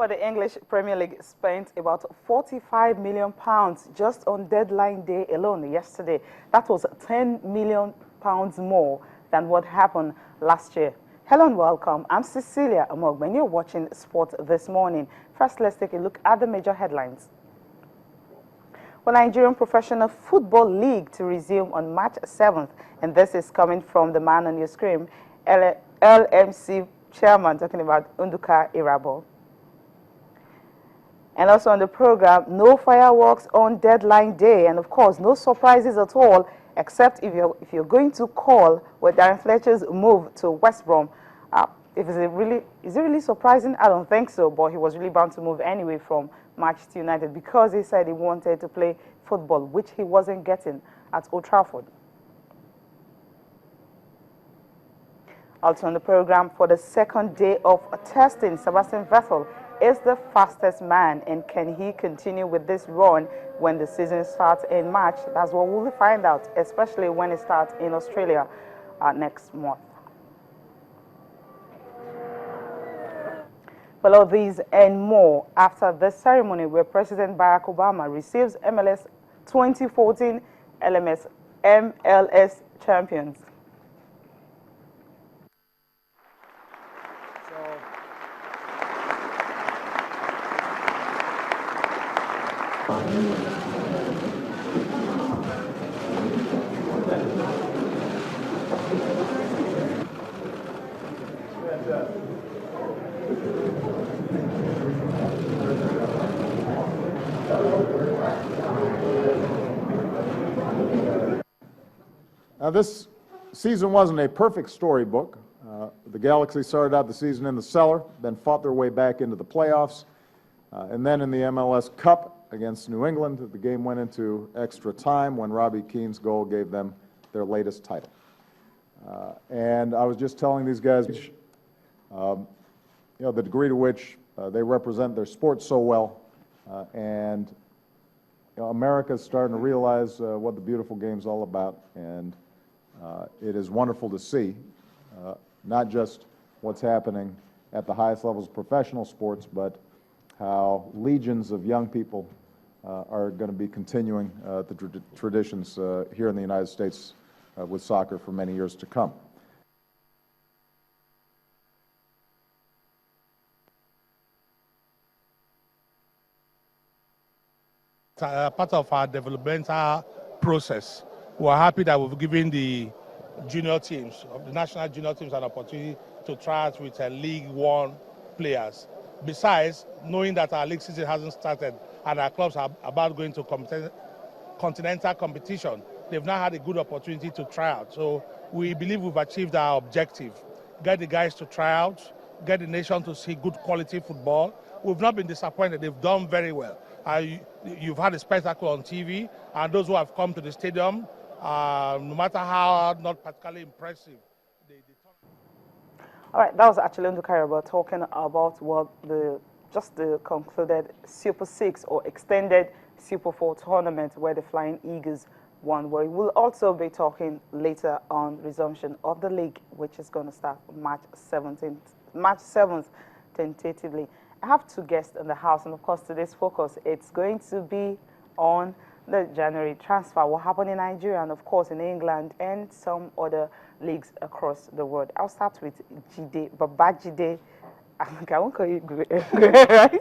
For the English Premier League spent about £45 million just on deadline day alone yesterday. That was £10 million more than what happened last year. Hello and welcome. I'm Cecilia Amogbe and you're watching Sport This Morning. First, let's take a look at the major headlines. Well, Nigerian Professional Football League to resume on March 7th, and this is coming from the man on your screen, LMC chairman, talking about Nduka Irabo. And also on the program, no fireworks on deadline day, and of course, no surprises at all, except if you're going to call with Darren Fletcher's move to West Brom. Is it really surprising? I don't think so, but he was really bound to move anyway from Manchester United because he said he wanted to play football, which he wasn't getting at Old Trafford. Also on the program, for the second day of testing, Sebastian Vettel is the fastest man, and can he continue with this run when the season starts in March? That's what we'll find out, especially when it starts in Australia next month. Well, all these and more after the ceremony where President Barack Obama receives MLS 2014 MLS champions. Now, this season wasn't a perfect storybook. The Galaxy started out the season in the cellar, then fought their way back into the playoffs, and then in the MLS Cup against New England, the game went into extra time when Robbie Keane's goal gave them their latest title. And I was just telling these guys, the degree to which they represent their sport so well, and America's starting to realize what the beautiful game's all about, and it is wonderful to see not just what's happening at the highest levels of professional sports, but how legions of young people are going to be continuing the traditions here in the United States with soccer for many years to come. Part of our developmental process. We're happy that we've given the junior teams, the national junior teams, an opportunity to try out with League One players. Besides, knowing that our league season hasn't started and our clubs are about going to continental competition, they've now had a good opportunity to try out. So we believe we've achieved our objective. Get the guys to try out, get the nation to see good quality football. We've not been disappointed. They've done very well. You've had a spectacle on TV, and those who have come to the stadium, no matter how not particularly impressive, All right, that was actually Nduka Irabo talking about the concluded Super 6 or extended Super 4 tournament where the Flying Eagles won. We will also be talking later on resumption of the league, which is going to start March 7th, tentatively. I have two guests in the house, and of course today's focus, it's going to be on the January transfer, what happened in Nigeria and of course in England and some other leagues across the world. I'll start with Jide, Babajide. I won't call you right?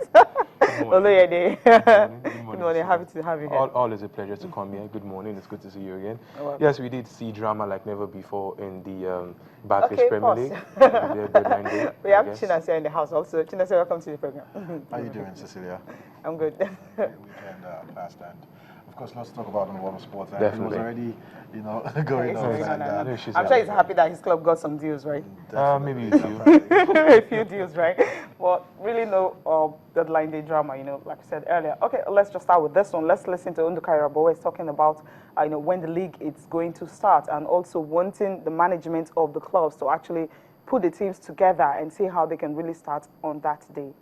Good morning. Happy to have you here. Always a pleasure to come here. Good morning. It's good to see you again. Yes, we did see drama like never before in the Barclays Premier League. We have Chinasa in the house also. Chinasa, welcome to the program. How are you doing, Cecilia? I'm good. Weekend passed, and of course, let's talk about the world of sports. And Definitely. it was already, going on. I'm sure he's happy that his club got some deals, right? Maybe a few. A few deals, right? But really no deadline day drama, like I said earlier. Okay, let's just start with this one. Let's listen to Nduka Irabo. He's talking about, when the league is going to start and also wanting the management of the clubs to actually put the teams together and see how they can really start on that day.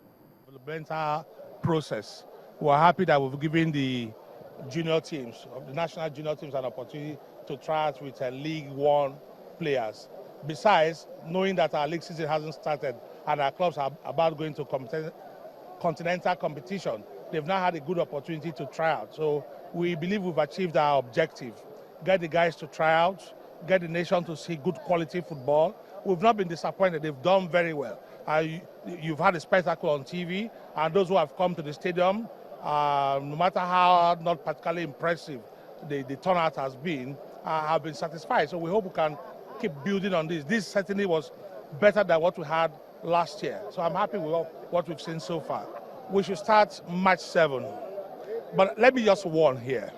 Developmental process. We're happy that we've given the junior teams, the national junior teams, an opportunity to try out with League One players. Besides, knowing that our league season hasn't started and our clubs are about going to continental competition. They've now had a good opportunity to try out. So we believe we've achieved our objective. Get the guys to try out, get the nation to see good quality football. We've not been disappointed. They've done very well. You've had a spectacle on TV, and those who have come to the stadium, no matter how not particularly impressive the turnout has been, have been satisfied. So we hope we can keep building on this. This certainly was better than what we had last year. So I'm happy with what we've seen so far. We should start March 7. But let me just warn here.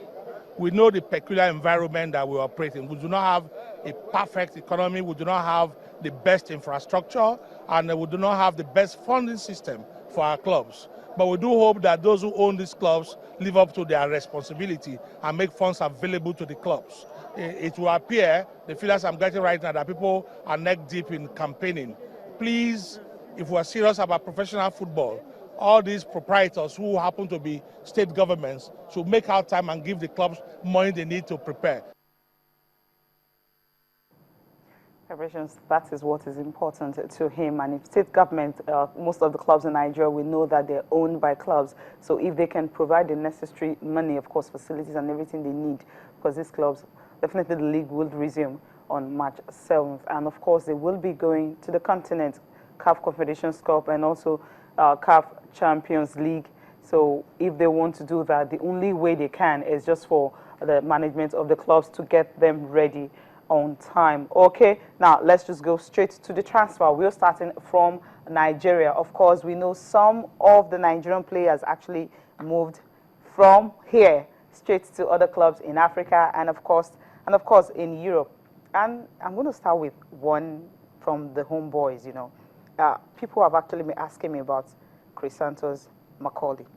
We know the peculiar environment that we operate in. We do not have a perfect economy. We do not have the best infrastructure, and we do not have the best funding system for our clubs. But we do hope that those who own these clubs live up to their responsibility and make funds available to the clubs. It will appear, the feelers I'm getting right now, that people are neck deep in campaigning. Please, if we're serious about professional football, all these proprietors who happen to be state governments should make out time and give the clubs money they need to prepare. That is what is important to him. And if state government, most of the clubs in Nigeria, we know that they're owned by clubs. So if they can provide the necessary money, of course, facilities and everything they need, because these clubs, definitely the league will resume on March 7th. And of course, they will be going to the continent, CAF Confederations Cup and also CAF Champions League. So if they want to do that, the only way they can is just for the management of the clubs to get them ready on time. Okay, now let's just go straight to the transfer. We're starting from Nigeria. Of course, we know some of the Nigerian players actually moved from here straight to other clubs in Africa and of course in Europe. And I'm going to start with one from the homeboys. You know, people have actually been asking me about Chrysanthus Macaulay.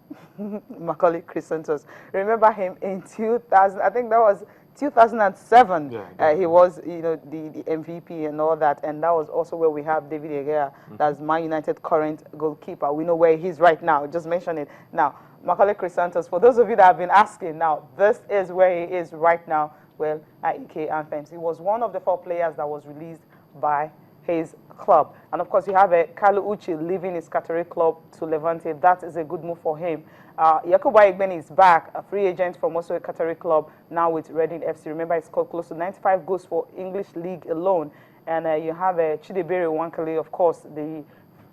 Macaulay Chrysanthus. Remember him in 2000? I think that was 2007. Yeah, he was, you know, the MVP and all that, and that was also where we have David De Gea, that's Man United current goalkeeper. We know where he's right now. Just mention it now. Macaulay Chrysanthus. For those of you that have been asking, now this is where he is right now. Well, at EK Anthems, he was one of the 4 players that was released by his club. And of course, you have Kalu Uche leaving his Qatari club to Levante. That is a good move for him. Yakubu Aigbeni is back, a free agent from also a Qatari club, now with Reading FC. Remember, he scored close to 95 goals for English League alone. And you have Chidebere Wankele, of course, the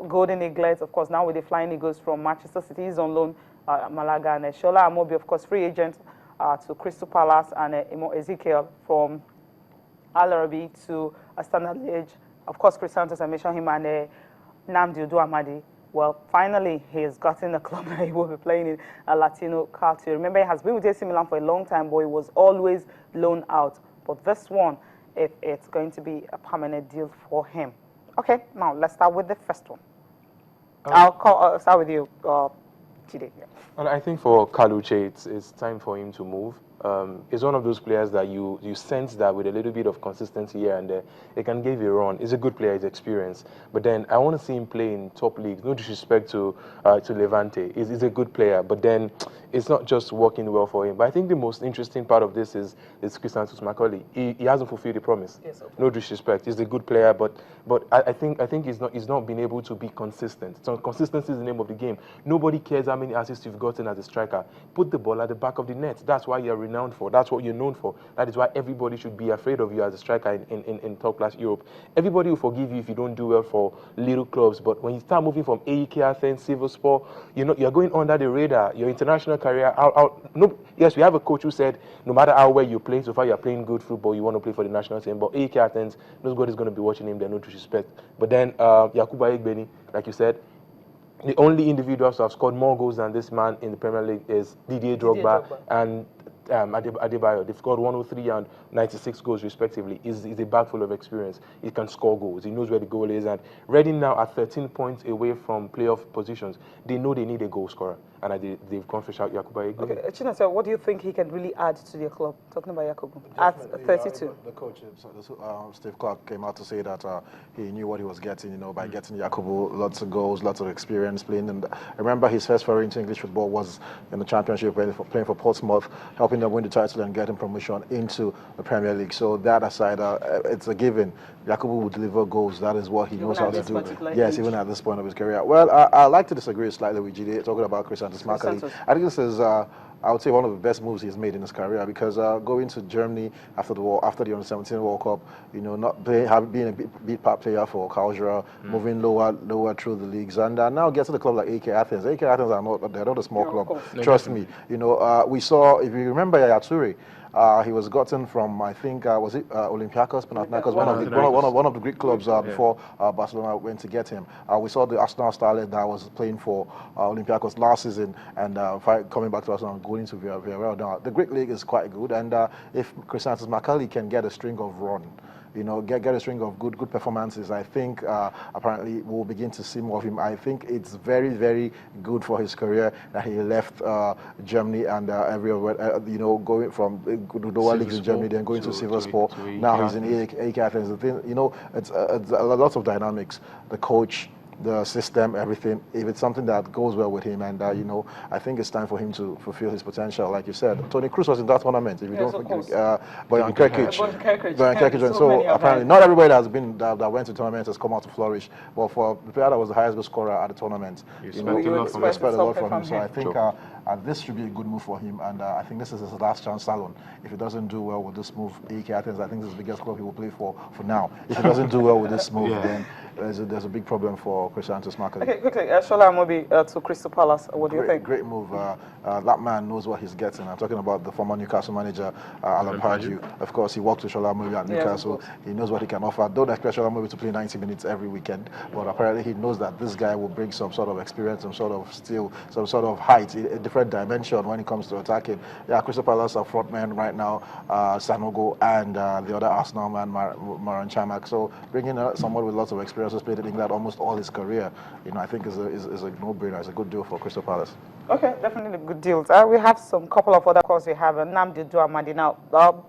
Golden Eaglets, of course, now with the Flying Eagles from Manchester City. He's on loan, Malaga. And Shola Amobi, of course, free agent to Crystal Palace. And Imo Ezekiel from Al Arabi to Standard Liège. Of course, Chrysanthus, I mentioned him, and Namdi Udu Amadi. Well, finally, he has gotten a club that he will be playing in, a Latino culture. Remember, he has been with AC Milan for a long time, but he was always loaned out. But this one, it's going to be a permanent deal for him. Okay, now let's start with the first one. I'll start with you, Chide. Yeah. Well, I think for Kaluche, it's time for him to move. He's one of those players that you sense that with a little bit of consistency here and there, he can give you a run. He's a good player, he's experienced. But then I want to see him play in top leagues. No disrespect to Levante. He's a good player, but then it's not just working well for him. But I think the most interesting part of this is Chrysanthus Macaulay. He hasn't fulfilled the promise. Yes, okay. No disrespect. He's a good player, but I think he's not been able to be consistent. So consistency is the name of the game. Nobody cares how many assists you've gotten as a striker. Put the ball at the back of the net. That's why you're renowned for. That's what you're known for. That is why everybody should be afraid of you as a striker in top-class Europe. Everybody will forgive you if you don't do well for little clubs, but when you start moving from AEK Athens, Sivasspor, you're going under the radar. Your international career, yes, we have a coach who said no matter how well you play, so far you're playing good football, you want to play for the national team, but AEK Athens, nobody's going to be watching him there, no disrespect. But then Yakubu Aigbeni, like you said, the only individuals who have scored more goals than this man in the Premier League is Didier Drogba and Adebayo. They've scored 103 and 96 goals respectively. He's a bag full of experience. He can score goals. He knows where the goal is. And Reading now are 13 points away from playoff positions. They know they need a goal scorer. And they've gone fish out Yakubu Aigbeni. Okay, Chinasa, what do you think he can really add to their club? Talking about Yakubu at 32. The coach, Steve Clark, came out to say that he knew what he was getting, by getting Yakubu lots of goals, lots of experience playing. And I remember his first foray into English football was in the Championship, playing for Portsmouth, helping them win the title and get him promotion into the Premier League. So that aside, it's a given. Yakubu will deliver goals. That is what he knows how to do. Yes, even at this point of his career. Well, I like to disagree slightly with GD, talking about Chrisantis Makali. I think this is, I would say, one of the best moves he's made in his career, because going to Germany after the Under-17 World Cup, you know, not being a big part player for Cagliari, moving lower through the leagues, and now getting a club like AK Athens. AK Athens they're not a small club. Trust me. You know, we saw, if you remember, Yaya Toure. He was gotten from, I think, was it Olympiacos, Panathinaikos, one of the Greek clubs before Barcelona went to get him. We saw the Arsenal starlet that was playing for Olympiacos last season, and coming back to Arsenal and going to Villarreal. Now, the Greek league is quite good, and if Chrisantis Makali can get a string of run, you know, get a string of good performances, I think apparently we'll begin to see more of him. I think it's very, very good for his career that he left Germany and everywhere, you know, going from the lower leagues in Germany, then going to Sivasspor. Now he's in AK Athens. The thing, you know, it's a lot of dynamics. The coach, the system, everything. If it's something that goes well with him, and you know, I think it's time for him to fulfill his potential. Like you said, Tony Cruz was in that tournament. If you don't forget, Bojan Krkic, and so apparently not everybody that went to tournament has come out to flourish. But for the player that was the highest goal scorer at the tournament, you know, we expect a lot from him. So I think this should be a good move for him, and I think this is his last chance salon. If he doesn't do well with this move, AK Athens, I think this is the biggest club he will play for now. If he doesn't do well with this move, then there's a big problem for Chrisantis Makali. Okay, quickly, Shola Amobi to Crystal Palace. What do you think? Great move. That man knows what he's getting. I'm talking about the former Newcastle manager, Alan Pardew. Of course, he worked with Shola Amobi at Newcastle. He knows what he can offer. Don't expect Shola Amobi to play 90 minutes every weekend, but apparently he knows that this guy will bring some sort of experience, some sort of skill, some sort of height, a different dimension when it comes to attacking. Yeah, Crystal Palace are front man right now, Sanogo, and the other Arsenal man, Maran Chamak. So bringing someone with lots of experience who's played in England almost all his career, you know, I think is a no-brainer. It's a good deal for Crystal Palace. Okay, definitely good deals. We have some couple of other calls. We have Nnamdi Duamandi now.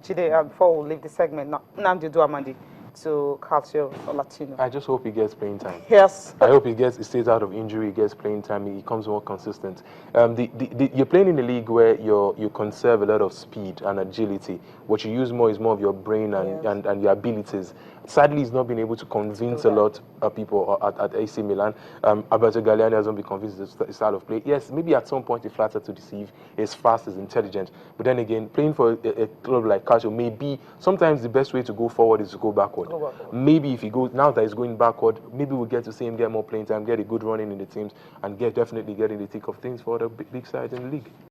Chide, before we leave the segment, Nnamdi Duamandi to Calcio or Latino. I just hope he gets playing time. Yes. I hope he stays out of injury, he gets playing time, he becomes more consistent. You're playing in a league where you conserve a lot of speed and agility. What you use more is more of your brain and your abilities. Sadly, he's not been able to convince a lot of people at AC Milan. Alberto Galliani hasn't been convinced his style of play. Yes, maybe at some point he flattered to deceive. He's fast, he's intelligent. But then again, playing for a club like Calcio may be sometimes the best way to go forward is to go backward. Maybe if he goes, now that he's going backward, maybe we'll get to see him get more playing time, get a good running in the teams, and definitely get in the thick of things for the big side in the league.